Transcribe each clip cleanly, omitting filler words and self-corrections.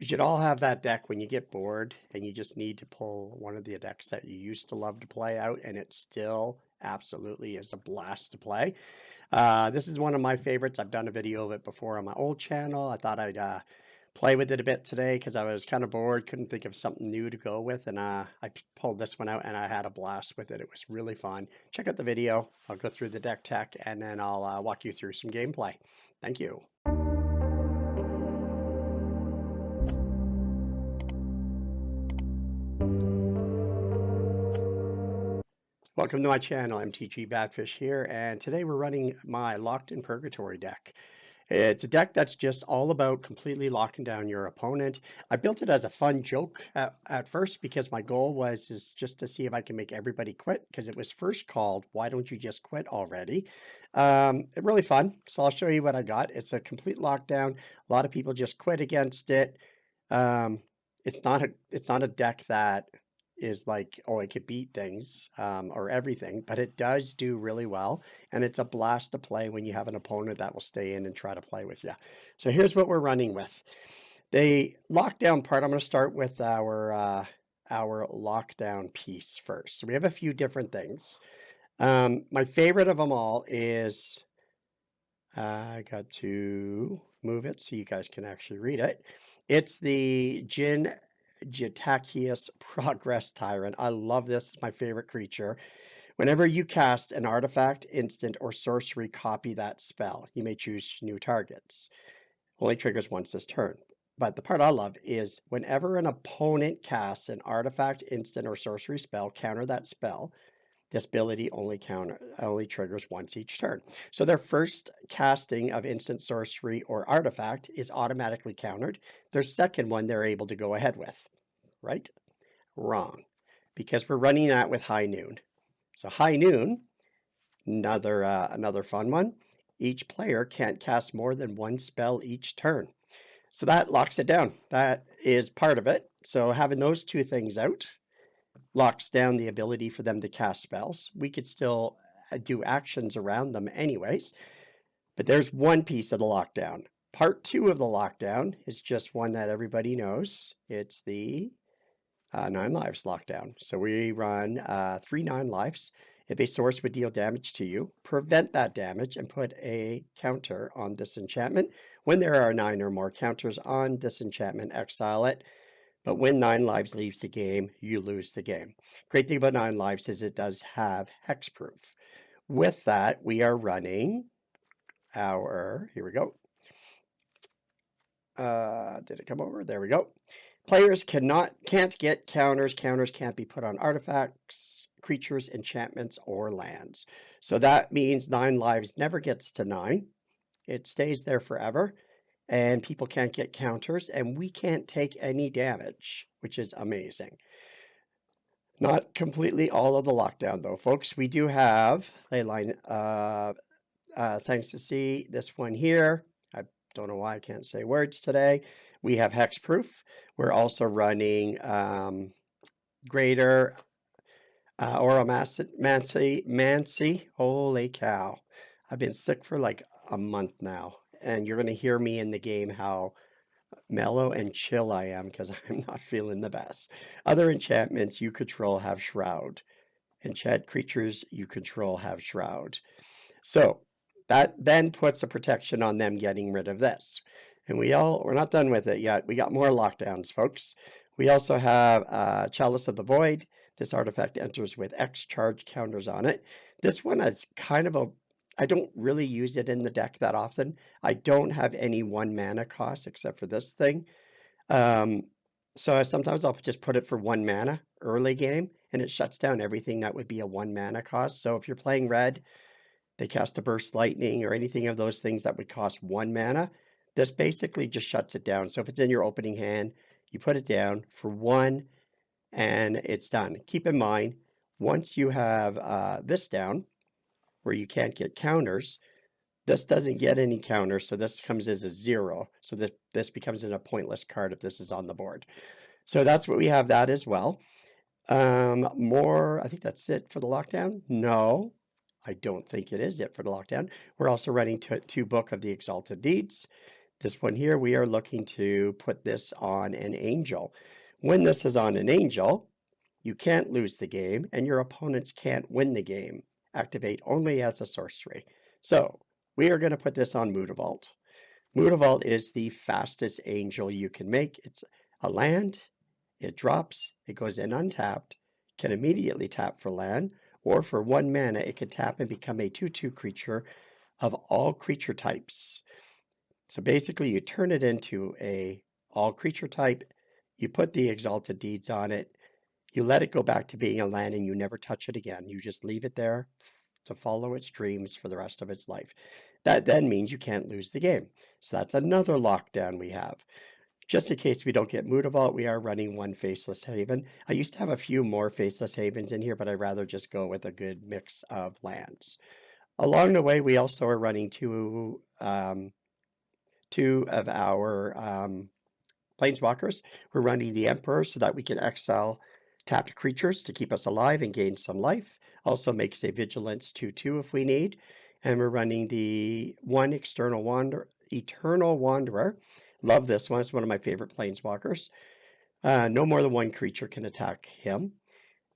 You should all have that deck when you get bored and you just need to pull one of the decks that you used to love to play out, and it still absolutely is a blast to play. This is one of my favorites. I've done a video of it before on my old channel. I thought I'd play with it a bit today because I was kind of bored, couldn't think of something new to go with, and I pulled this one out and I had a blast with it. It was really fun. Check out the video. I'll go through the deck tech and then I'll walk you through some gameplay. Thank you. Welcome to my channel, MTG Badfish here, and today we're running my Locked in Purgatory deck. It's a deck that's just all about completely locking down your opponent. I built it as a fun joke at first because my goal was just to see if I can make everybody quit, because it was first called, "Why Don't You Just Quit Already?" Really fun, so I'll show you what I got. It's a complete lockdown. A lot of people just quit against it. It's not a deck that is like, oh, it could beat things or everything, but it does do really well, and it's a blast to play when you have an opponent that will stay in and try to play with you. So here's what we're running with. The lockdown part, I'm going to start with our lockdown piece first. So we have a few different things. My favorite of them all is, I got to move it so you guys can actually read it. It's the Jin Gitaxias Progress Tyrant. I love this. It's my favorite creature. Whenever you cast an artifact, instant, or sorcery, copy that spell. You may choose new targets. Only triggers once this turn. But the part I love is whenever an opponent casts an artifact, instant, or sorcery spell, counter that spell. This ability only triggers once each turn. So their first casting of instant, sorcery, or artifact is automatically countered. Their second one they're able to go ahead with. Right? Wrong. Because we're running that with High Noon. So High Noon, another fun one. Each player can't cast more than one spell each turn. So that locks it down. That is part of it. So having those two things out locks down the ability for them to cast spells. We could still do actions around them anyways, but there's one piece of the lockdown. Part two of the lockdown is just one that everybody knows. It's the 9 lives lockdown. So we run 3 9 lives. If a source would deal damage to you, prevent that damage and put a counter on this enchantment. When there are 9 or more counters on this enchantment, exile it. But when 9 lives leaves the game, you lose the game. Great thing about 9 lives is it does have hexproof. With that, we are running our, here we go. Did it come over? There we go. Players can't get counters. Counters can't be put on artifacts, creatures, enchantments, or lands. So that means 9 lives never gets to 9. It stays there forever. And people can't get counters, and we can't take any damage, which is amazing. Not completely all of the lockdown, though, folks. We do have Leyline, thanks to see this one here. I don't know why I can't say words today. We have hexproof. We're also running greater Oromancy. Holy cow. I've been sick for like a month now. And you're going to hear me in the game how mellow and chill I am because I'm not feeling the best. Other enchantments you control have Shroud. Enchant creatures you control have Shroud. So that then puts a protection on them getting rid of this. And we're not done with it yet. We got more lockdowns, folks. We also have Chalice of the Void. This artifact enters with X charge counters on it. This one is kind of I don't really use it in the deck that often. I don't have any 1 mana cost except for this thing. So sometimes I'll just put it for 1 mana early game, and it shuts down everything that would be a 1 mana cost. So if you're playing red, they cast a burst lightning or anything of those things that would cost 1 mana. This basically just shuts it down. So if it's in your opening hand, you put it down for 1 and it's done. Keep in mind, once you have this down, where you can't get counters, this doesn't get any counters, so this comes as a 0. So this becomes a pointless card if this is on the board. So that's what we have that as well. I think that's it for the lockdown. No, I don't think it is it for the lockdown. We're also running 2 Book of the Exalted Deeds. This one here, we are looking to put this on an angel. When this is on an angel, you can't lose the game, and your opponents can't win the game. Activate only as a sorcery. So we are going to put this on Mutavault. Mutavault is the fastest angel you can make. It's a land, it drops, it goes in untapped, can immediately tap for land, or for 1 mana, it can tap and become a 2/2 creature of all creature types. So basically, you turn it into a all creature type, you put the Exalted Deeds on it, you let it go back to being a land, and you never touch it again. You just leave it there to follow its dreams for the rest of its life. That then means you can't lose the game. So that's another lockdown we have. Just in case we don't get Mutavault, we are running 1 Faceless Haven. I used to have a few more Faceless Havens in here, but I'd rather just go with a good mix of lands. Along the way, we also are running two of our Planeswalkers. We're running the Emperor so that we can exile tapped creatures to keep us alive and gain some life. Also makes a Vigilance 2/2 if we need. And we're running the 1 Eternal Wanderer. Love this one. It's one of my favorite Planeswalkers. No more than 1 creature can attack him.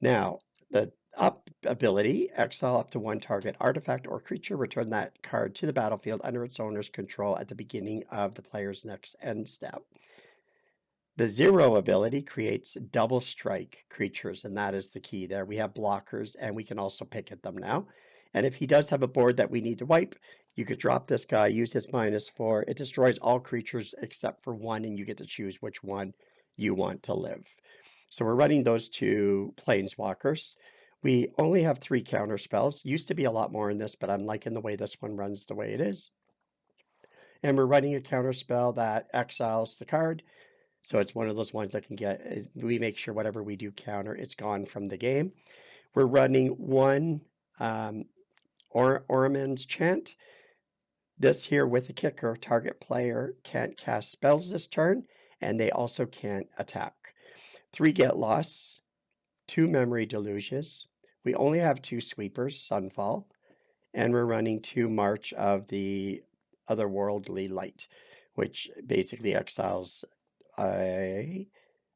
Now, the up ability, exile up to 1 target artifact or creature, return that card to the battlefield under its owner's control at the beginning of the player's next end step. The 0 ability creates double strike creatures, and that is the key there. We have blockers, and we can also pick at them now. And if he does have a board that we need to wipe, you could drop this guy, use his -4. It destroys all creatures except for 1, and you get to choose which one you want to live. So we're running those 2 Planeswalkers. We only have 3 counter spells. Used to be a lot more in this, but I'm liking the way this one runs the way it is. And we're running a counter spell that exiles the card. So it's one of those ones that can get, we make sure whatever we do counter, it's gone from the game. We're running 1 Orman's Chant. This here with a kicker, target player can't cast spells this turn, and they also can't attack. 3 Get Lost, 2 Memory Deluges. We only have 2 Sweepers, Sunfall, and we're running 2 March of the Otherworldly Light, which basically exiles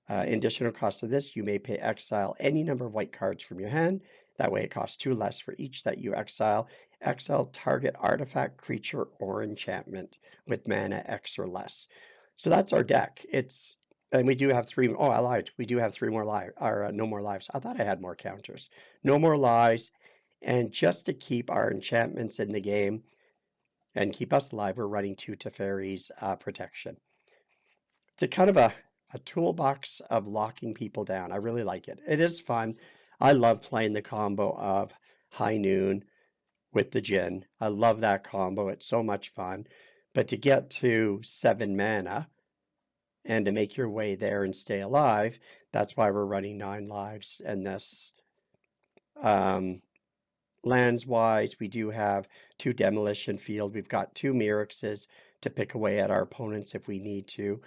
additional cost of this. You may pay exile any number of white cards from your hand. That way it costs 2 less for each that you exile. Exile target artifact, creature, or enchantment with mana X or less. So that's our deck. And we do have 3. Oh, I lied. We do have 3 more lives, or no more lives. I thought I had more counters. No more lives. And just to keep our enchantments in the game and keep us alive, we're running 2 Teferi's protection. It's a kind of a toolbox of locking people down. I really like it. It is fun. I love playing the combo of High Noon with the Jin. I love that combo. It's so much fun. But to get to 7 mana and to make your way there and stay alive, that's why we're running 9 lives. And this, lands-wise, we do have 2 Demolition Field. We've got 2 Myrixes to pick away at our opponents if we need to.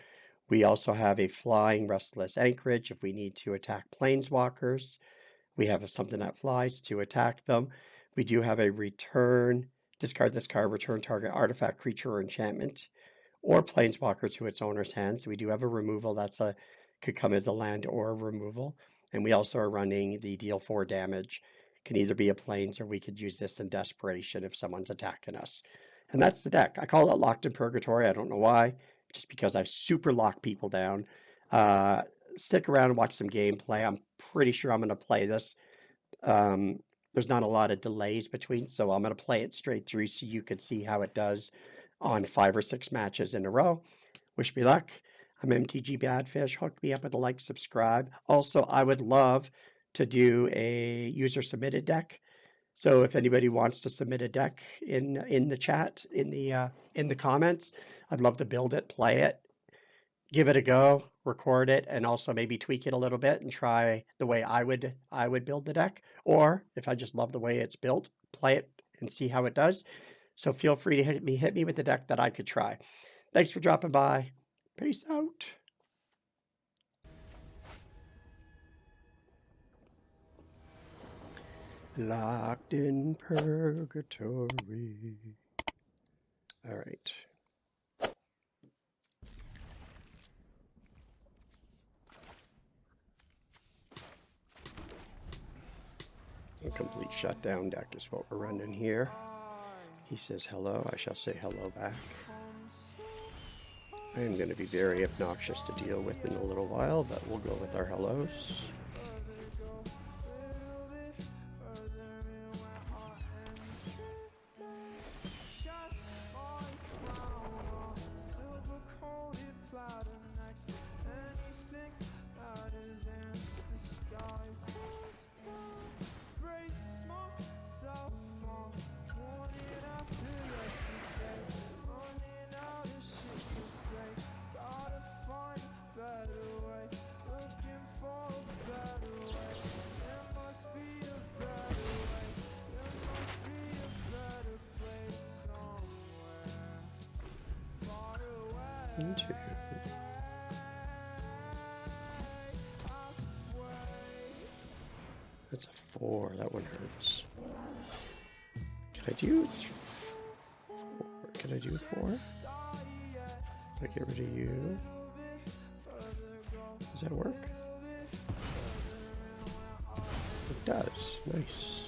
We also have a Flying Restless Anchorage if we need to attack Planeswalkers. We have something that flies to attack them. We do have a return, discard this card, return target artifact, creature, or enchantment, or Planeswalker to its owner's hands. We do have a removal could come as a land or a removal. And we also are running the deal 4 damage. Can either be a planes, or we could use this in desperation if someone's attacking us. And that's the deck. I call it Locked in Purgatory. I don't know why. Just because I super lock people down. Stick around and watch some gameplay. I'm pretty sure I'm going to play this. There's not a lot of delays between, so I'm going to play it straight through so you can see how it does on 5 or 6 matches in a row. Wish me luck. I'm MTG Badfish. Hook me up with a like, subscribe. Also, I would love to do a user submitted deck. So if anybody wants to submit a deck in the chat, in the comments, I'd love to build it, play it, give it a go, record it, and also maybe tweak it a little bit and try the way I would build the deck. Or if I just love the way it's built, play it and see how it does. So feel free to hit me with the deck that I could try. Thanks for dropping by. Peace out. Locked in purgatory. All right. A complete shutdown deck is what we're running here. He says hello, I shall say hello back. I am going to be very obnoxious to deal with in a little while, but we'll go with our hellos. Into. That's a 4. That one hurts. Can I do 4? Can I do 4? Can I get rid of you? Does that work? It does. Nice.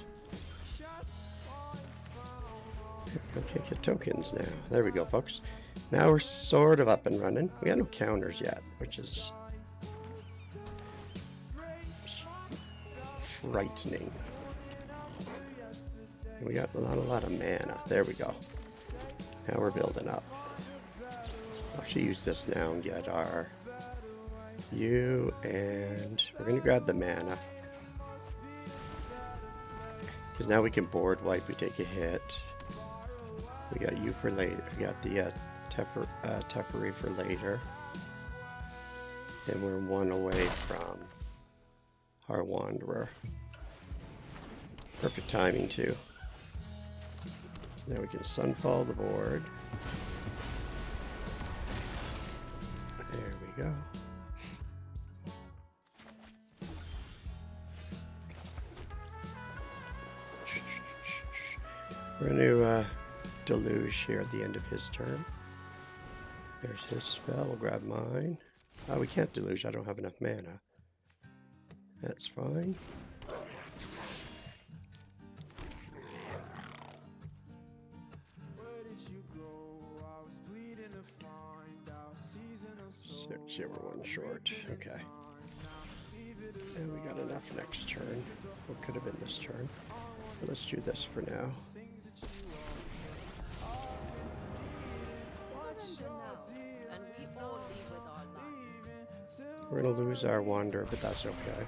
Okay, get tokens now. There we go, folks. Now we're sort of up and running. We got no counters yet, which is frightening. And we got not a lot of mana. There we go. Now we're building up. I'll actually use this now and get our you, and we're going to grab the mana. Because now we can board wipe, we take a hit. We got you for later. We got the Teferi for later. And we're 1 away from our Wanderer. Perfect timing too. Now we can Sunfall the board. There we go. We're going to deluge here at the end of his turn. There's his spell. We'll grab mine. Oh, we can't deluge. I don't have enough mana. That's fine. So we're 1 short. Okay. And we got enough next turn. What could have been this turn? But let's do this for now. We're going to lose our Wanderer, but that's okay.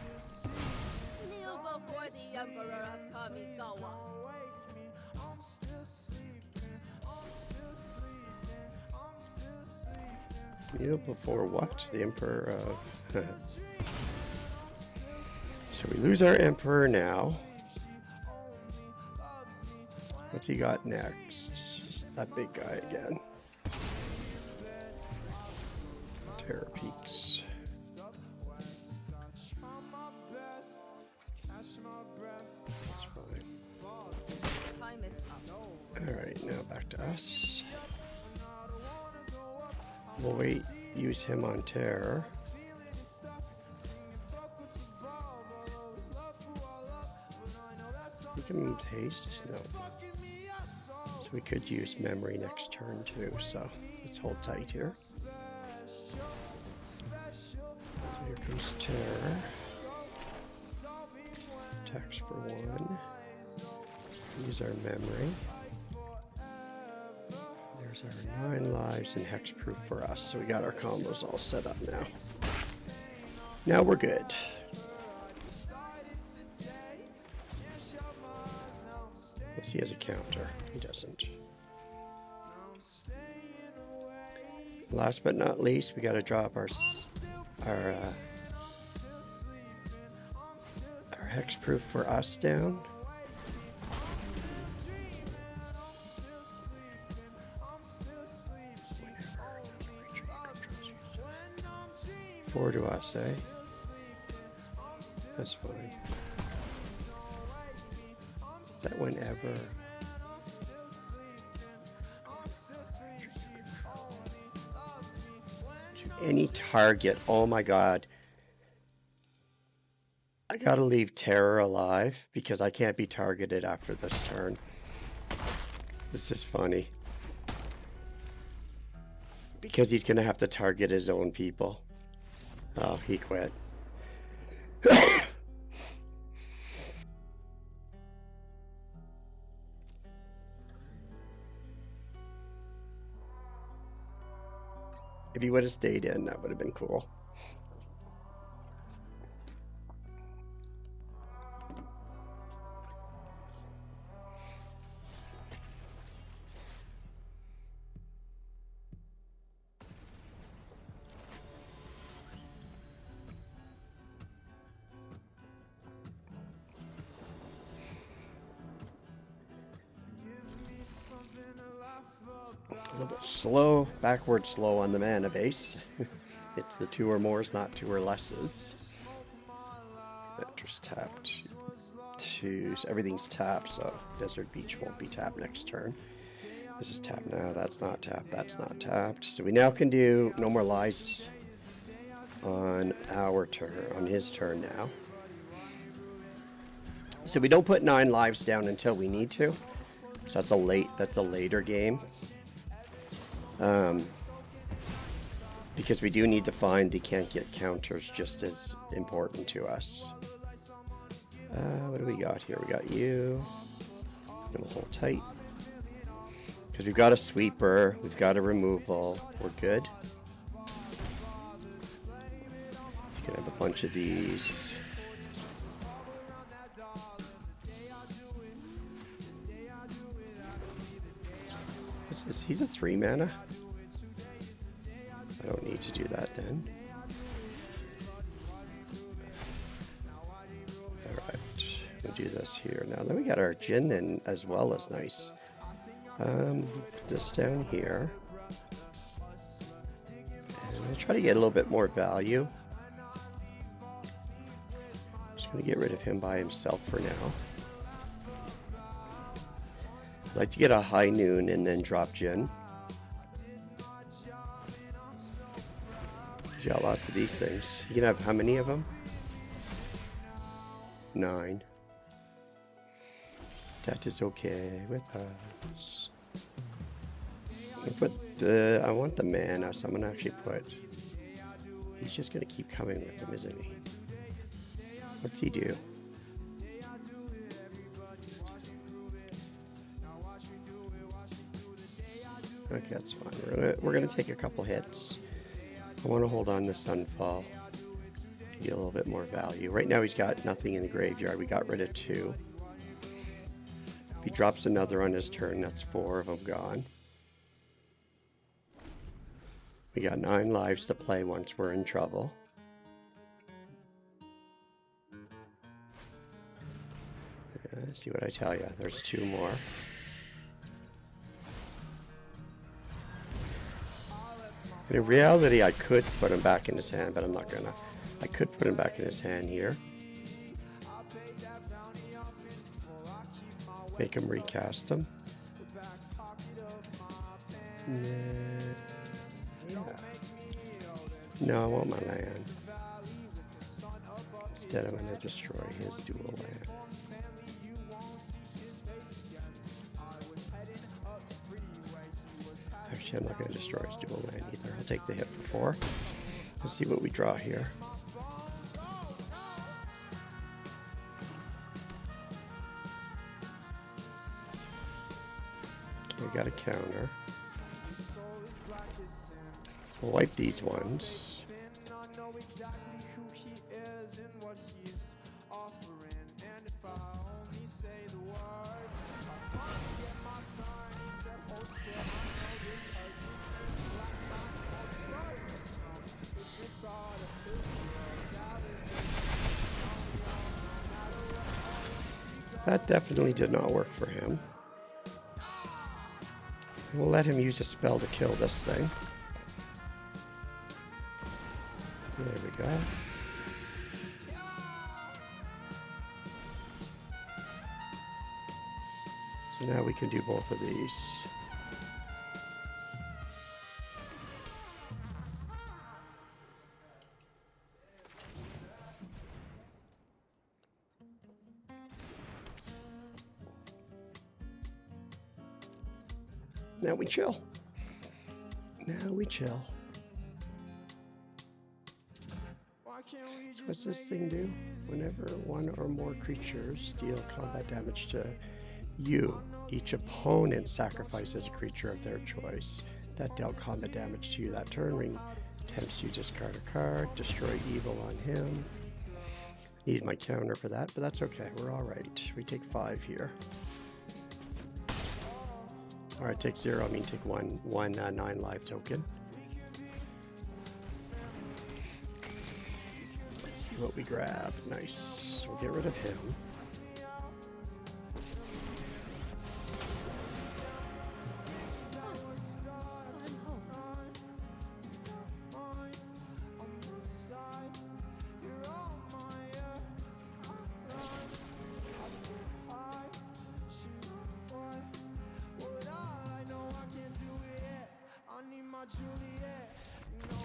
Kneel before what? The Emperor of... So we lose our Emperor now. What's he got next? That big guy again. Terror Peaks. That's fine. Alright, now back to us. We'll wait, use him on Terror. We can move haste? No. So we could use memory next turn too, so let's hold tight here. So here comes Terror. Attacks for 1. Use our memory. There's our 9 lives and hexproof for us. So we got our combos all set up now. Now we're good. Let's see, he has a counter. He doesn't. Last but not least, we got to drop our hexproof for us down. Four to us, eh? That's fine. Is that whenever? Any target. Oh my god. I gotta leave Terror alive because I can't be targeted after this turn. This is funny. Because he's gonna have to target his own people. Oh, he quit. If he would have stayed in, that would have been cool. A little bit slow, backward slow on the mana base. It's the 2 or mores, not 2 or lesses. Just tapped 2, so everything's tapped, so Desert Beach won't be tapped next turn. This is tapped now, that's not tapped, that's not tapped. So we now can do no more lies on our turn, on his turn now. So we don't put 9 lives down until we need to. So that's a later game. Because we do need to find the can't get counters just as important to us. What do we got here? We got you. And we'll hold tight. Because we've got a sweeper, we've got a removal, we're good. You can have a bunch of these. What's this? He's a 3 mana. I don't need to do that then. Alright, we'll do this here. Now then we got our Jin in as well as nice. Put this down here. And we'll try to get a little bit more value. Just gonna get rid of him by himself for now. I'd like to get a high noon and then drop Jin. He's got lots of these things. You can have how many of them? 9. That is okay with us. I want the mana, so I'm gonna actually put. He's just gonna keep coming with them, isn't he? What's he do? Okay, that's fine. We're gonna take a couple hits. I want to hold on to Sunfall to get a little bit more value. Right now he's got nothing in the graveyard. We got rid of 2. If he drops another on his turn, that's 4 of them gone. We got 9 lives to play once we're in trouble. Yeah, see what I tell you. There's 2 more. In reality, I could put him back in his hand, but I'm not gonna. I could put him back in his hand here. Make him recast him. Yeah. No, I want my land. Instead, I'm gonna destroy his dual land. Actually, I'm not going to destroy his dual land either. I'll take the hit for 4. Let's see what we draw here. Okay, we got a counter. We'll wipe these ones. That definitely did not work for him. We'll let him use a spell to kill this thing. There we go. So now we can do both of these. Now we chill. Now we chill. So what's this thing do? Whenever one or more creatures deal combat damage to you, each opponent sacrifices a creature of their choice that dealt combat damage to you that turn. Ring attempts you discard a card, destroy evil on him. Need my counter for that, but that's okay. We're all right. We take 5 here. All right, take 0. I mean, take one 9 life token. Let's see what we grab. Nice. We'll get rid of him.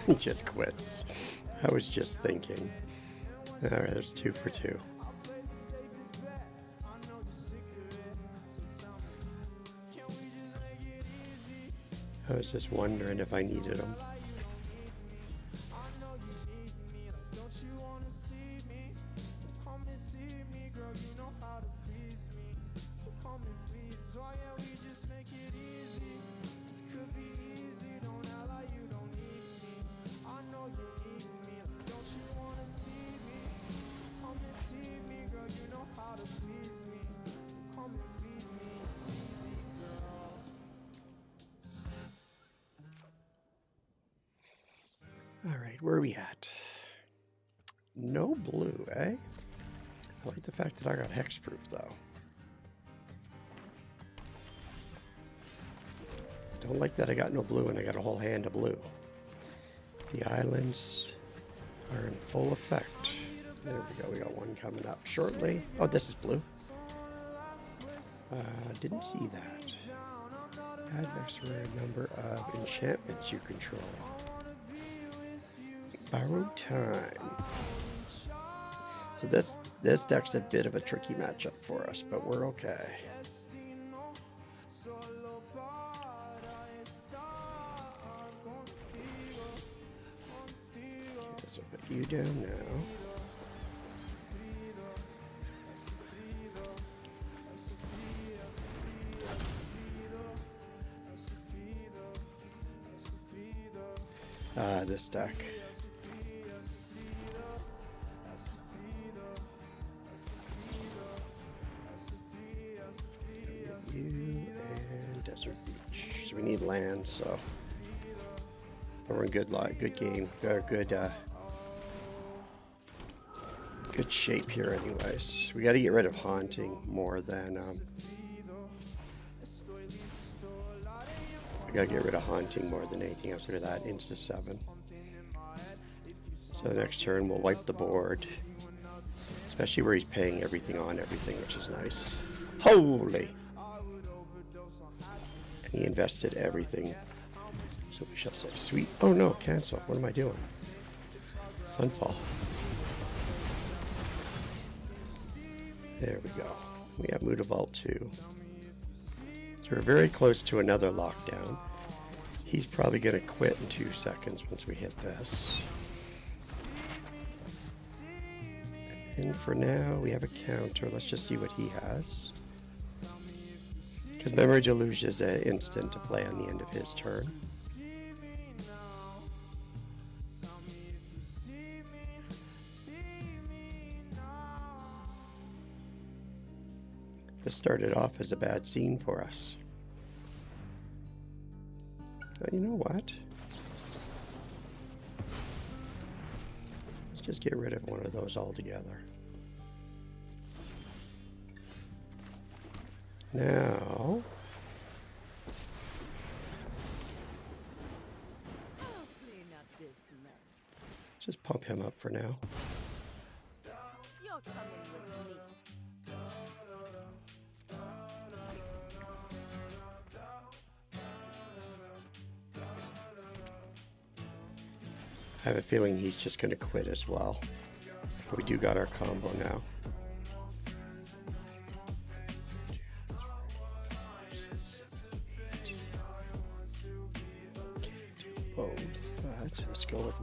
He just quits. I was just thinking. All right, there's 2 for 2. I was just wondering if I needed them. All right, where are we at? No blue, eh? I like the fact that I got hexproof, though. Don't like that I got no blue and I got a whole hand of blue. The islands are in full effect. There we go, we got one coming up shortly. Oh, this is blue. Didn't see that. Add next rare number of enchantments you control. Borrowed time. So this deck's a bit of a tricky matchup for us, but we're okay. Okay, so put you down now. This deck. You and Desert Beach. So we need land, so we're in good game. Good shape here anyways. We got to get rid of Haunting more than I gotta get rid of Haunting more than anything else. Look at that, insta 7. So next turn we'll wipe the board, especially where he's paying everything on everything, which is nice. Holy! And he invested everything. So we shall say sweet. Oh no, cancel. What am I doing? Sunfall. There we go. We have Mutavault too. So we're very close to another lockdown. He's probably going to quit in 2 seconds once we hit this. And for now, we have a counter. Let's just see what he has. Because Memory Deluge is an instant to play on the end of his turn. This started off as a bad scene for us. You know what? Let's just get rid of one of those altogether. Now, just pump him up for now. You're coming with me. I have a feeling he's just going to quit as well. We do got our combo now.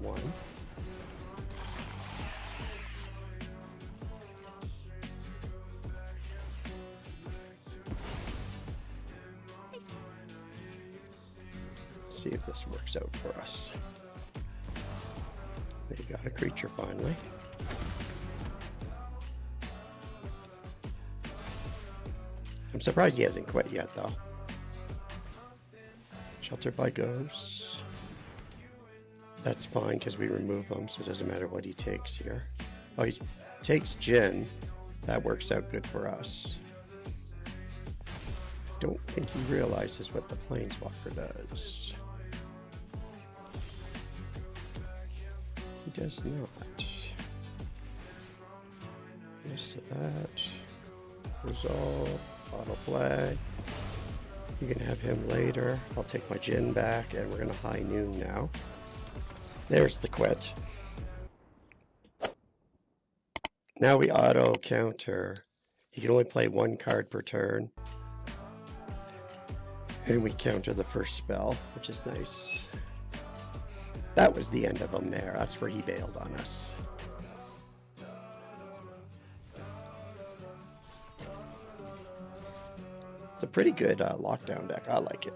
1. See if this works out for us. They got a creature finally. I'm surprised he hasn't quit yet though. Sheltered by Ghosts. That's fine because we remove him, so it doesn't matter what he takes here. Oh, he takes Jin. That works out good for us. Don't think he realizes what the Planeswalker does. He does not. This to that. Resolve. Auto play. You can have him later. I'll take my Jin back, and we're going to high noon now. There's the quit. Now we auto counter. You can only play 1 card per turn. And we counter the first spell, which is nice. That was the end of him there. That's where he bailed on us. It's a pretty good lockdown deck. I like it.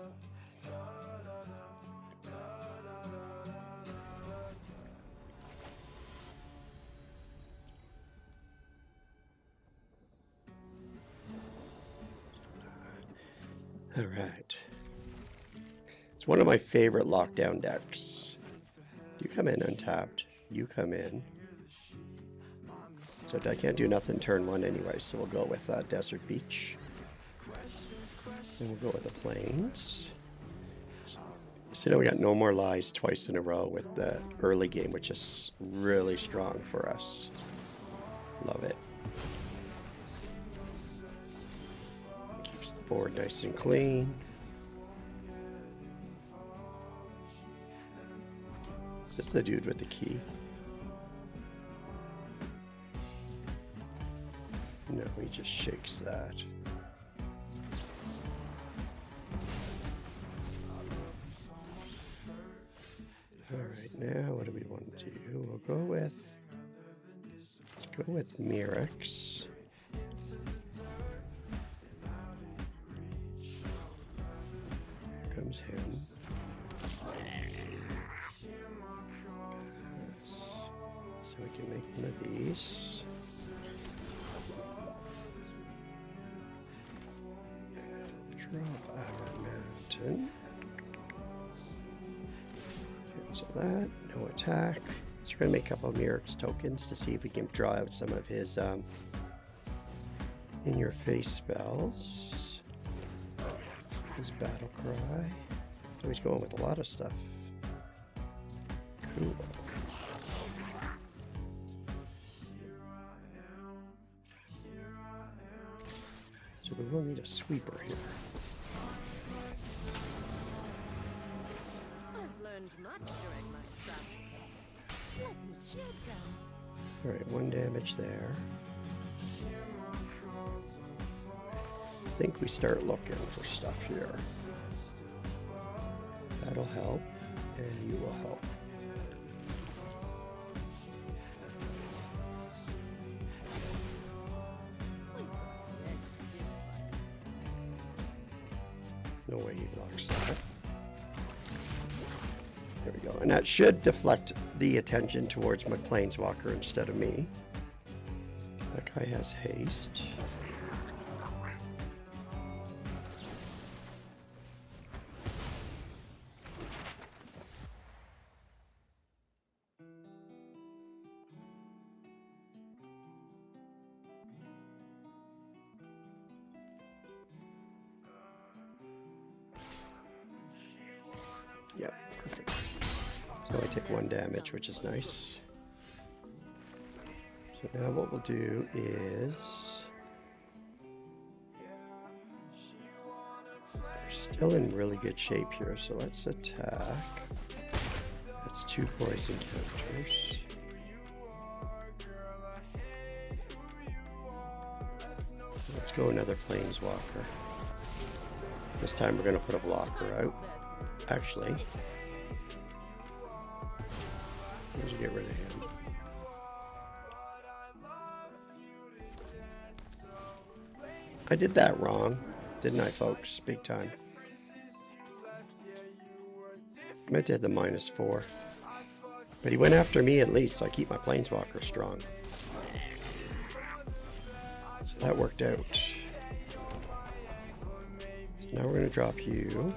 All right. It's one of my favorite lockdown decks. You come in untapped. You come in. So I can't do nothing turn 1 anyway, so we'll go with Desert Beach. And we'll go with the Plains. So now we got No More Lies twice in a row with the early game, which is really strong for us. Love it. Keeps the board nice and clean. Is this the dude with the key? No, he just shakes that. Alright, now what do we want to do? We'll go with... Let's go with Mirrex. Here comes him. So we can make one of these. Drop our mountain. Cancel that. No attack. So we're going to make a couple of Mirrex tokens to see if we can draw out some of his in-your-face spells. His battle cry. So he's going with a lot of stuff. Cool. So we will need a sweeper here. I've learned much during my travels. Let me cheer them. Alright, 1 damage there. I think we start looking for stuff here. That'll help, and you will help. No way he blocks that. There we go. And that should deflect the attention towards my Planeswalker instead of me. That guy has haste. Yep, perfect. So I take 1 damage, which is nice. So now what we'll do is... We're still in really good shape here, so let's attack. That's 2 poison counters. Let's go another Planeswalker. This time we're going to put a blocker out. Actually, Let's get rid of him. I did that wrong, didn't I, folks? Big time. I meant to hit the -4. But he went after me at least, so I keep my Planeswalker strong. So that worked out. Now we're going to drop you.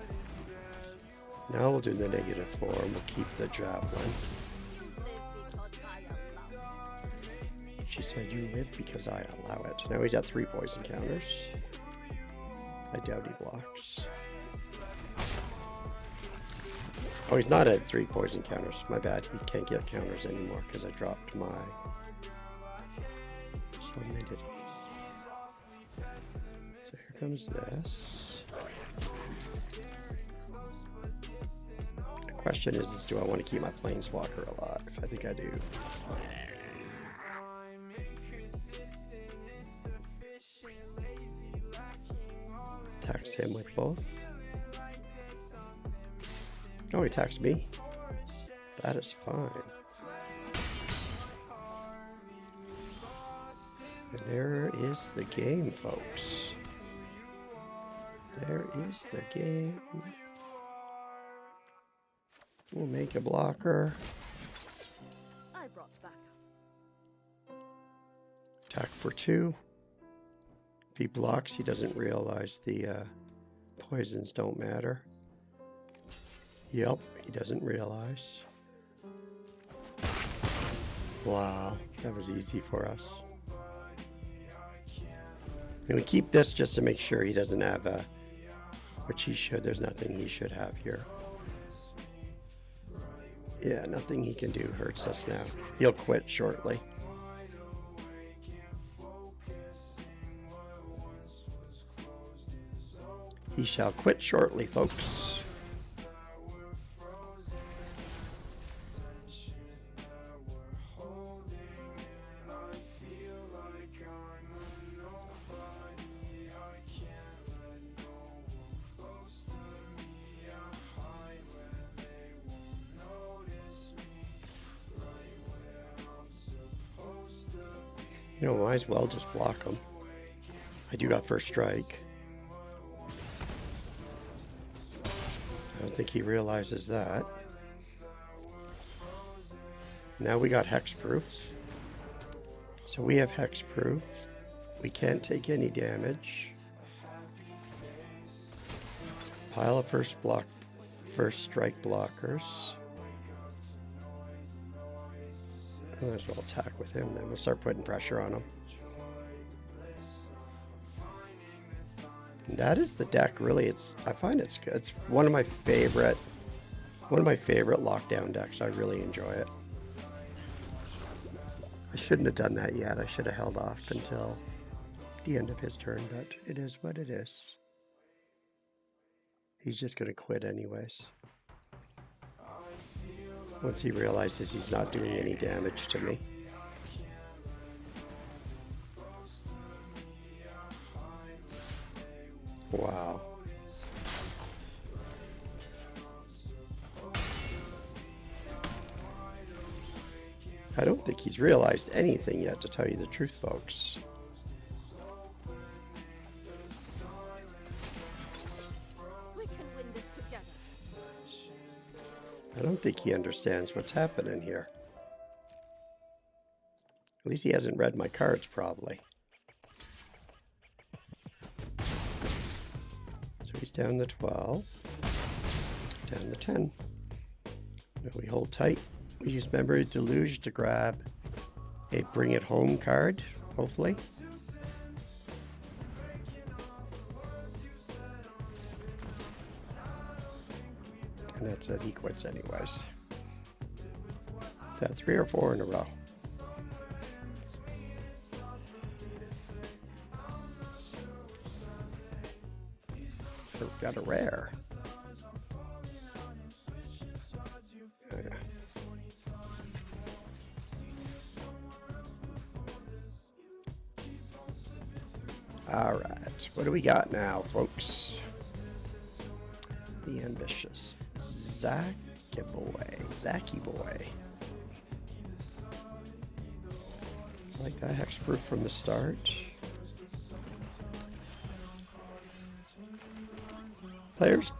Now we'll do the -4 and we'll keep the Javelin. She said, you live because I allow it. Now he's at 3 poison counters. I doubt he blocks. Oh, he's not at 3 poison counters. My bad. He can't get counters anymore because I dropped my Solemnity. So here comes this. The question is do I want to keep my Planeswalker alive? I think I do. Attacks him with both. Oh, he attacks me. That is fine. And there is the game, folks. There is the game. We'll make a blocker. I brought back. Attack for 2. If he blocks, he doesn't realize the poisons don't matter. Yep, he doesn't realize. Wow, that was easy for us. And we keep this just to make sure he doesn't have a, which he should. There's nothing he should have here. Yeah, nothing he can do hurts us now. He'll quit shortly. He shall quit shortly, folks. You know, might as well just block him. I do got first strike. I don't think he realizes that. Now we got hexproof. So we have hexproof. We can't take any damage. Pile of first strike blockers. Might as well attack with him then. We'll start putting pressure on him. And that is the deck, really. I find it's good. It's one of my favorite lockdown decks. I really enjoy it. I shouldn't have done that yet. I should have held off until the end of his turn, but it is what it is. He's just going to quit anyways. Once he realizes he's not doing any damage to me. Wow. I don't think he's realized anything yet, to tell you the truth, folks. We can win this together. I don't think he understands what's happening here. At least he hasn't read my cards, probably. So he's down to 12. Down to 10. Now we hold tight. We use Memory Deluge to grab a Bring It Home card, hopefully. And that's it, he quits anyways. Is that 3 or 4 in a row? So we've got a rare. Oh, yeah. All right, what do we got now, folks? The ambitious Zacky boy. I like that hexproof from the start. Players.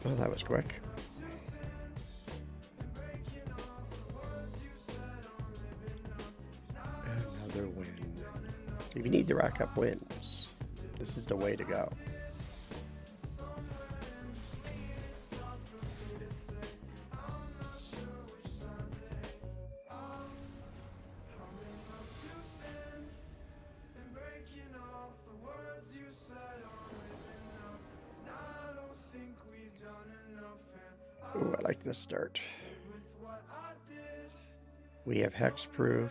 Oh, that was quick. Another win. If you need to rack up wins, this is the way to go. Ooh, I like this start. We have hexproof.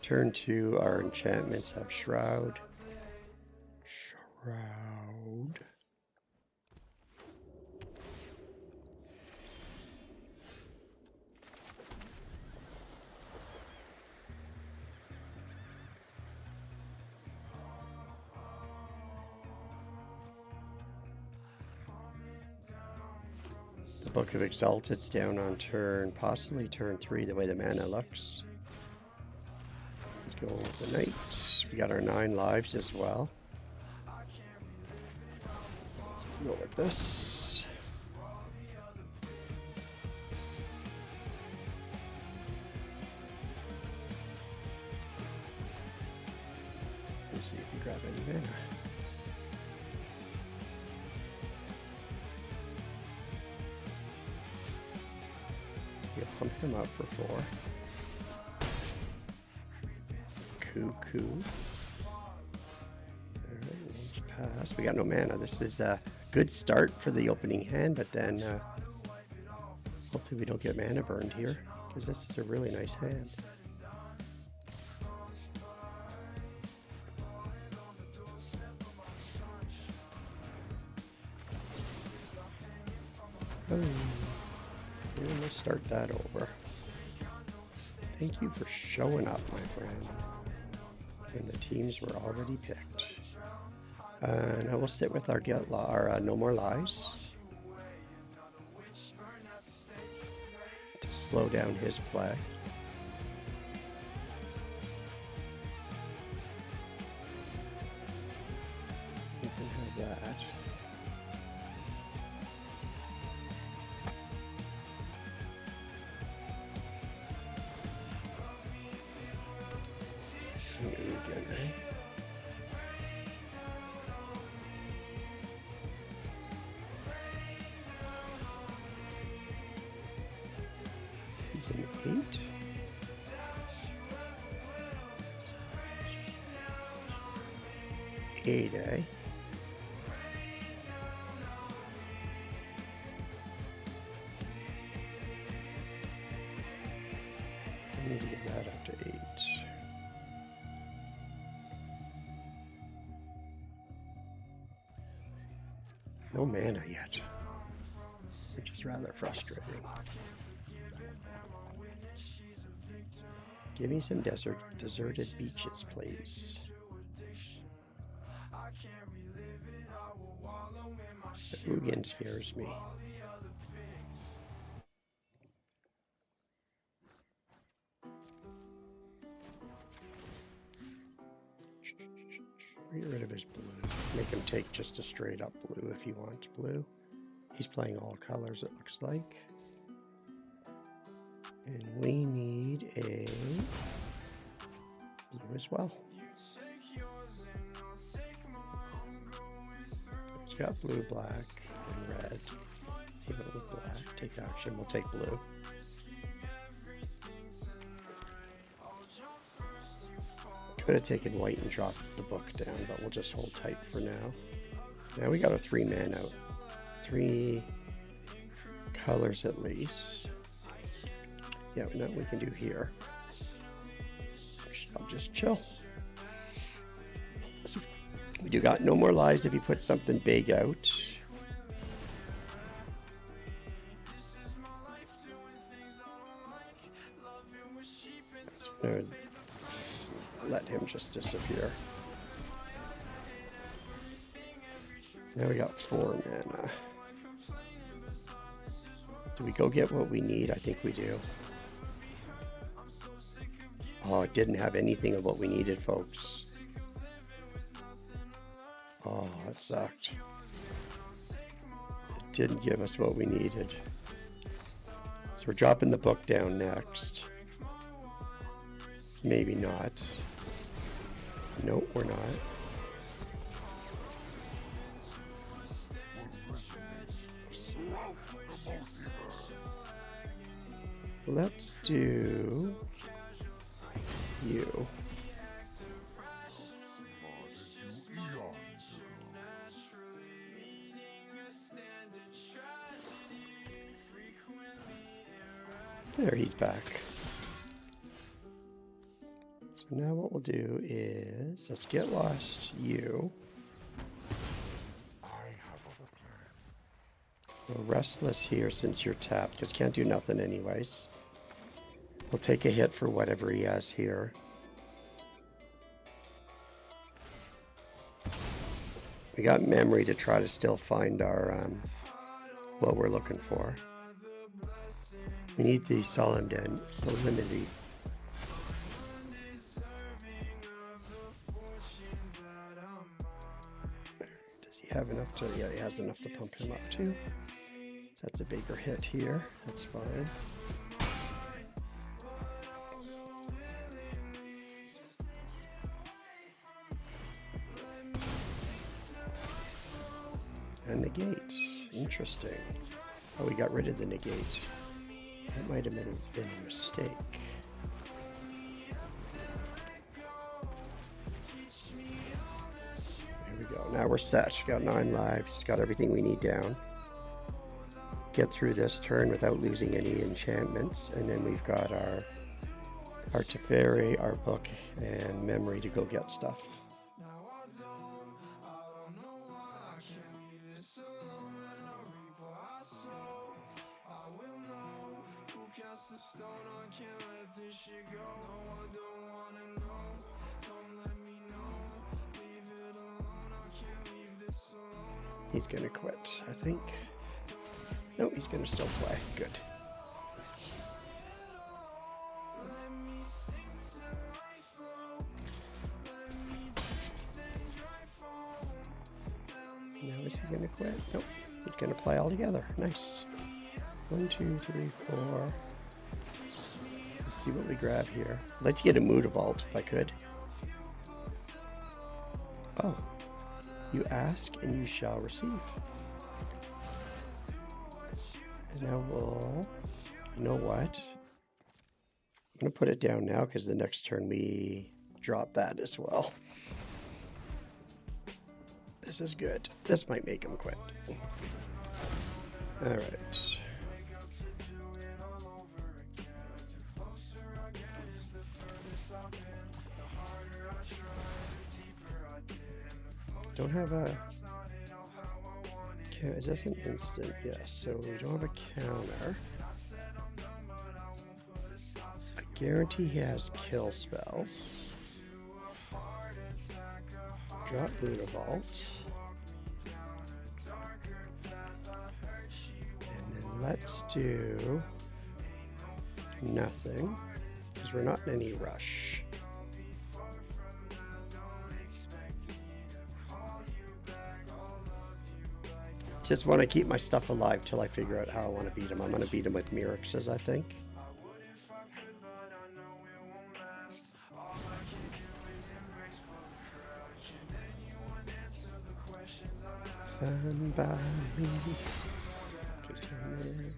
Turn 2, our enchantments have Shroud. Shroud. The Book of Exalted's down on turn, possibly turn 3, the way the mana looks. Let's go with the Knight. We got our 9 lives as well. Go with this. Let's see if we grab any mana. We'll pump him up for 4. Cuckoo. Alright, pass. We got no mana. This is a good start for the opening hand, but then hopefully we don't get mana burned here, because this is a really nice hand. Let's start that over. Thank you for showing up, my friend. And the teams were already picked. And I will sit with our No More Lies to slow down his play. You can have that. Again, eh? He's an 8. Eight, eh? I need to get that up to 8. No mana yet, which is rather frustrating. Give me some deserted beaches, please. The Ugin scares me. Get rid of his blue. Make him take just a straight up blue if he wants blue. He's playing all colors, it looks like. And we need a blue as well. He's got blue, black, and red. He went with black. Take action. We'll take blue. Could have taken white and dropped the book down, but we'll just hold tight for now. Now we got a 3-man out. 3 colors at least. Yeah, we know what we can do here. I'll just chill. So we do got No More Lies if he puts something big out. Let him just disappear. Now we got 4 mana. Do we go get what we need? I think we do. Oh, it didn't have anything of what we needed, folks. Oh, that sucked. It didn't give us what we needed. So we're dropping the book down next. Maybe not. Nope, we're not. Let's do you. There, he's back. So now what we'll do is, let's get lost you. We'll restless here since you're tapped, because can't do nothing anyways. We'll take a hit for whatever he has here. We got memory to try to still find our what we're looking for. We need the solemnity. Does he have enough to? Yeah, he has enough to pump him up too. So that's a bigger hit here. That's fine. And negate. Interesting. Oh, we got rid of the negate. That might have been a mistake. Here we go. Now we're set. Got 9 lives. Got everything we need down. Get through this turn without losing any enchantments. And then we've got our Teferi, our book, and memory to go get stuff. He's gonna quit, I think. No, he's gonna still play. Good. Now is he gonna quit? Nope. He's gonna play all together. Nice. 1, 2, 3, 4. Let's see what we grab here. I'd like to get a Mutavault if I could. Oh. You ask and you shall receive. And now we'll, you know what? I'm going to put it down now because the next turn we drop that as well. This is good. This might make him quit. All right. Don't have a... Is this an instant? Yes, so we don't have a counter. I guarantee he has kill spells. Drop Mutavault. And then let's do nothing, because we're not in any rush. Just want to keep my stuff alive till I figure out how I want to beat him. I'm going to beat him with Mirexes, I think. Stand by me.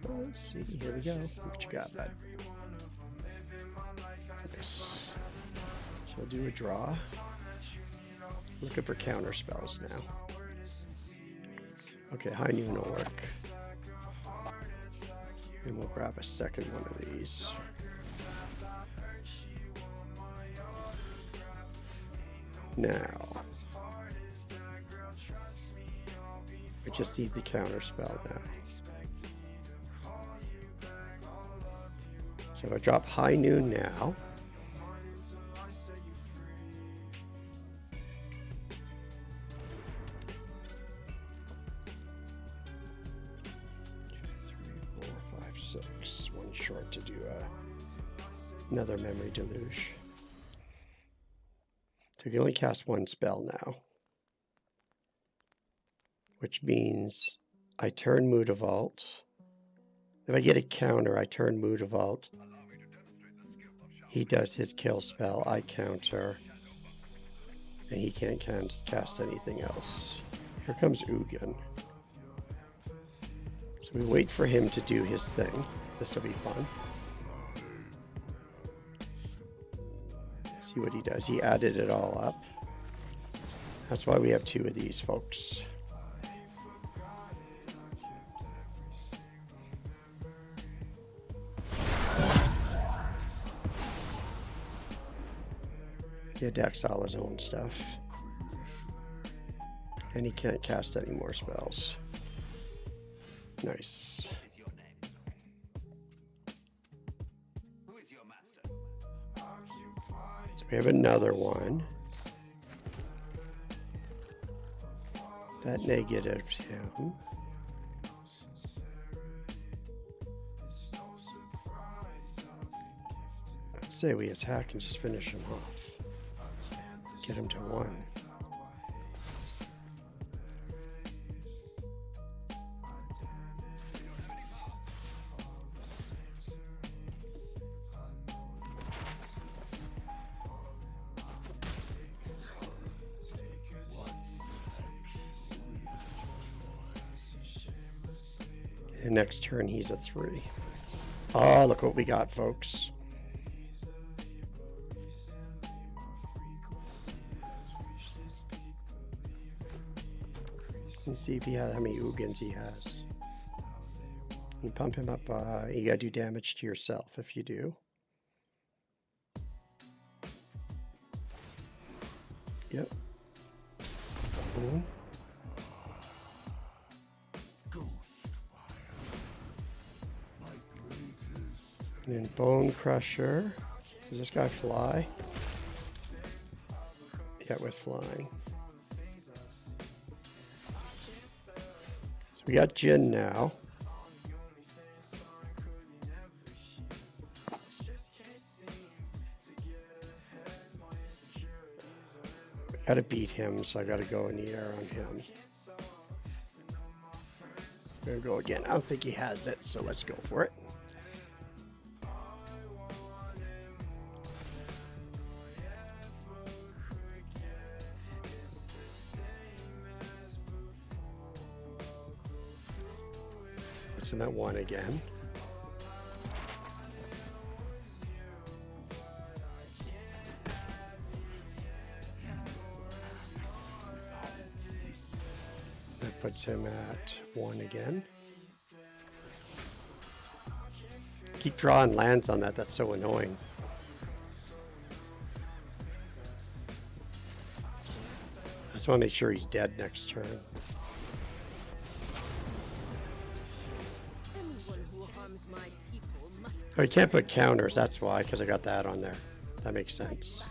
Let's see, here we go. What you got, bud? Nice. So I'll do a draw. Looking for counter spells now. Okay, high noon will work. And we'll grab a second one of these. Now, we just need the counter spell now. So I drop high noon now. One short to do another memory deluge. So you can only cast one spell now, which means I turn Mutavault. If I get a counter, I turn Mutavault. He does his kill spell, I counter, and he can't cast anything else. Here comes Ugin. So we wait for him to do his thing. This will be fun. See what he does. He added it all up. That's why we have two of these, folks. He had to exile his own stuff. And he can't cast any more spells. Nice. So we have another one. That negatives him. I'd say we attack and just finish him off. Get him to 1. And next turn he's a 3. Oh, look what we got, folks. Let's see if he has how many Ugins he has. You pump him up. You gotta do damage to yourself if you do. Yep. Boom. And then Bone Crusher. Does this guy fly? Yeah, with flying. So we got Jin now. We gotta beat him, so I gotta go in the air on him. There we go again. I don't think he has it, so let's go for it. Puts him at 1 again. That puts him at 1 again. Keep drawing lands on that. That's so annoying. I just want to make sure he's dead next turn. Oh, you can't put counters. That's why, because I got that on there. That makes sense.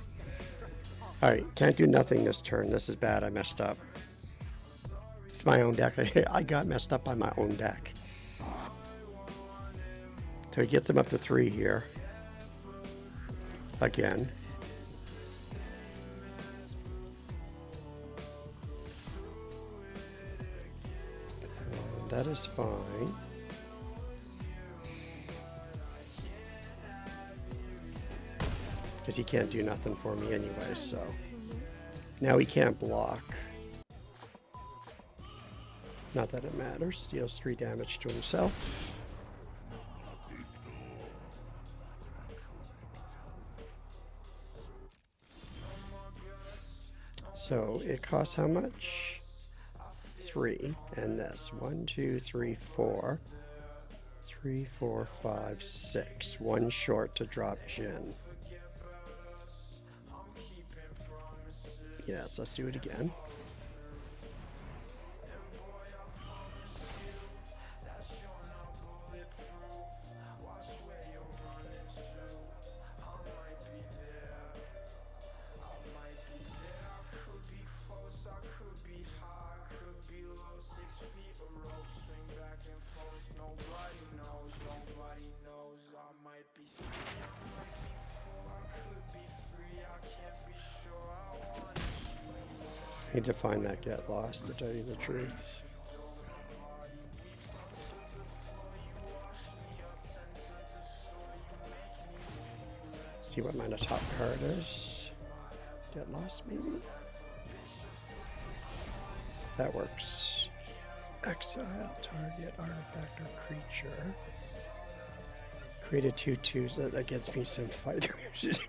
All right, can't do nothing this turn. This is bad. I messed up. It's my own deck. I got messed up by my own deck. So he gets him up to 3 here. Again. And that is fine. Because he can't do nothing for me anyway, so. Now he can't block. Not that it matters. Deals 3 damage to himself. So it costs how much? 3. And this. 1, 2, 3, 4. 3, 4, 5, 6. 1 short to drop Jin. Yes, let's do it again. Need to find that get lost, to tell you the truth. See what my top card is. Get lost, maybe? That works. Exile target artifact or creature. Create a 2/2 so that gets me some fighters.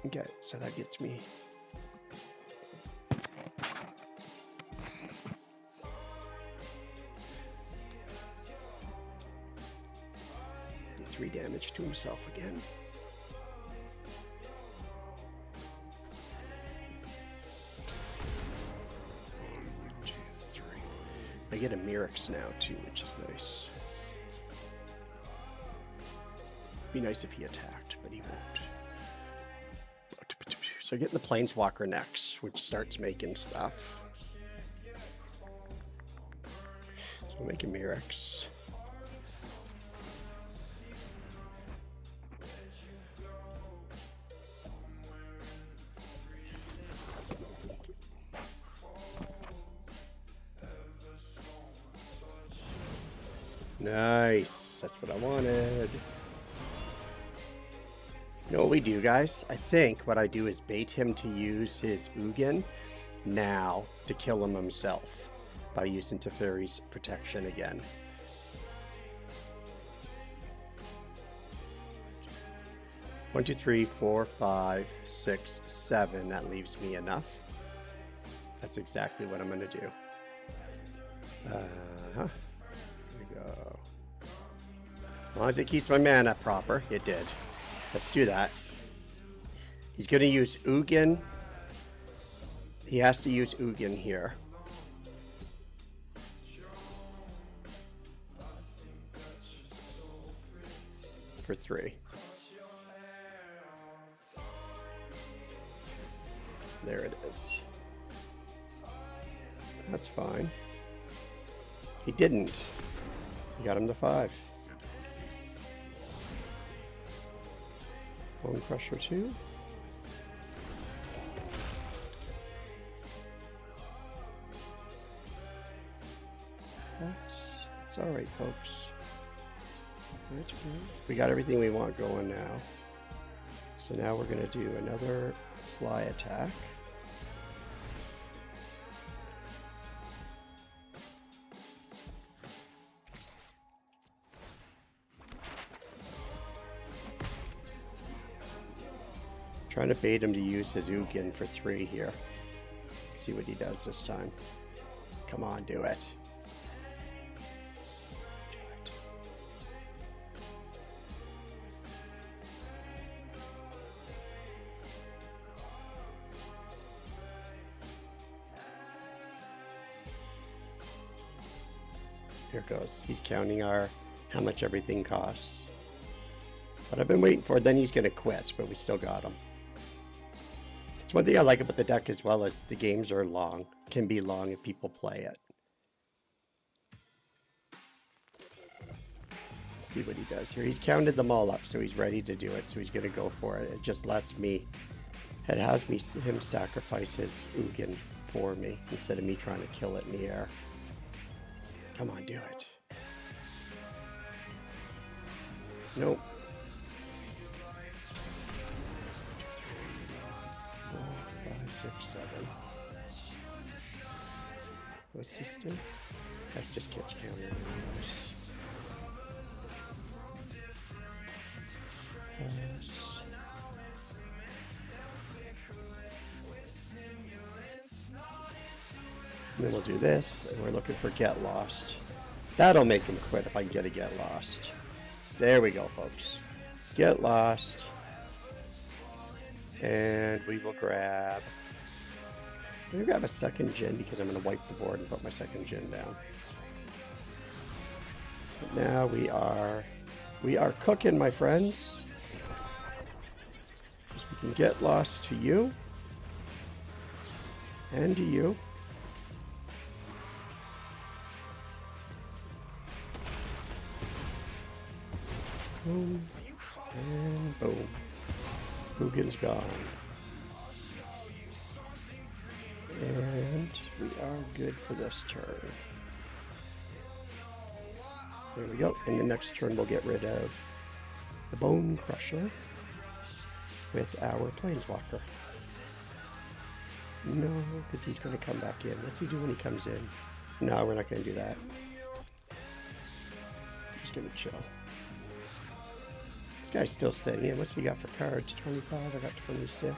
Okay, so that gets me. Did 3 damage to himself again. 1, 2, 3. I get a Mirrex now too, which is nice. Be nice if he attacked, but he won't. So getting the Planeswalker next, which starts making stuff. So we'll make a Mirrex. Nice. That's what I wanted. You know what we do, guys? I think what I do is bait him to use his Ugin now to kill him himself by using Teferi's protection again. One, two, three, 4, 5, 6, 7. That leaves me enough. That's exactly what I'm going to do. Here we go. As long as it keeps my mana proper, it did. Let's do that. He's going to use Ugin. He has to use Ugin here. For 3. There it is. That's fine. He didn't. He got him to 5. Bone Crusher 2. It's alright, folks. We got everything we want going now. So now we're going to do another fly attack. Trying to bait him to use his Ugin for 3 here. See what he does this time. Come on, do it. Here it goes. He's counting how much everything costs. But I've been waiting for it. Then he's going to quit, but we still got him. It's one thing I like about the deck as well as the games are long. Can be long if people play it. Let's see what he does here. He's counted them all up, so he's ready to do it. So he's going to go for it. It just lets me... It has him sacrifice his Ugin for me instead of me trying to kill it in the air. Come on, do it. Nope. 4, 5, 6, 7. What's this do? That just keeps counting. And then we'll do this, and we're looking for Get Lost. That'll make him quit if I can get a Get Lost. There we go, folks. Get Lost. And we will grab... I'm going to grab a second Jin because I'm going to wipe the board and put my second Jin down. But now we are cooking, my friends. Just be And get lost to you. And to you. Boom. And boom. Uggin's gone. And we are good for this turn. There we go. And the next turn we'll get rid of the Bone Crusher with our Planeswalker. No, because he's going to come back in. What's he do when he comes in? No, we're not going to do that. He's going to chill. This guy's still staying in. What's he got for cards? 25? I got 26.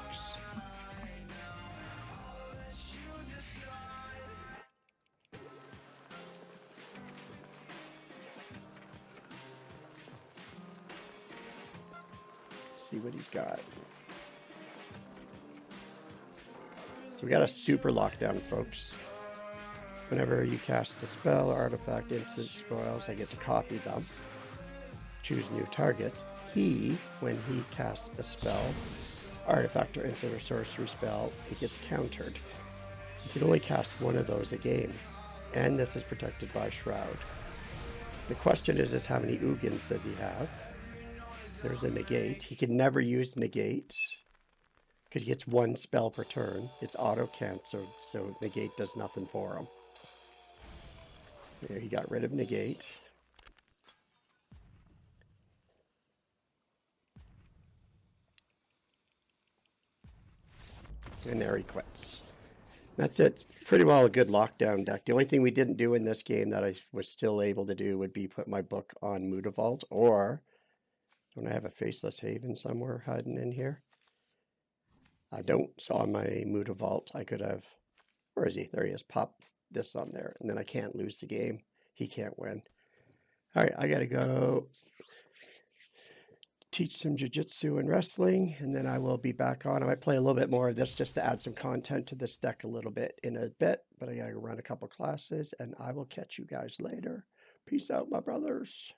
See what he's got. So we got a super lockdown, folks. Whenever you cast a spell, artifact, instant, spoils, I get to copy them. Choose new targets. When he casts a spell, artifact or instant or sorcery spell, it gets countered. You can only cast one of those a game, and this is protected by Shroud. The question is how many Uggins does he have? There's a negate. He can never use negate because he gets one spell per turn. It's auto-cancelled, so negate does nothing for him. There, he got rid of negate. And there he quits. That's it. It's pretty well a good lockdown deck. The only thing we didn't do in this game that I was still able to do would be put my book on Mutavault, or don't I have a Faceless Haven somewhere hiding in here? I don't. So on my Mutavault, I could have, where is he? There he is. Pop this on there, and then I can't lose the game. He can't win. All right, I got to go teach some jiu-jitsu and wrestling, and then I will be back on. I might play a little bit more of this just to add some content to this deck a little bit in a bit, but I gotta run a couple classes, and I will catch you guys later. Peace out, my brothers.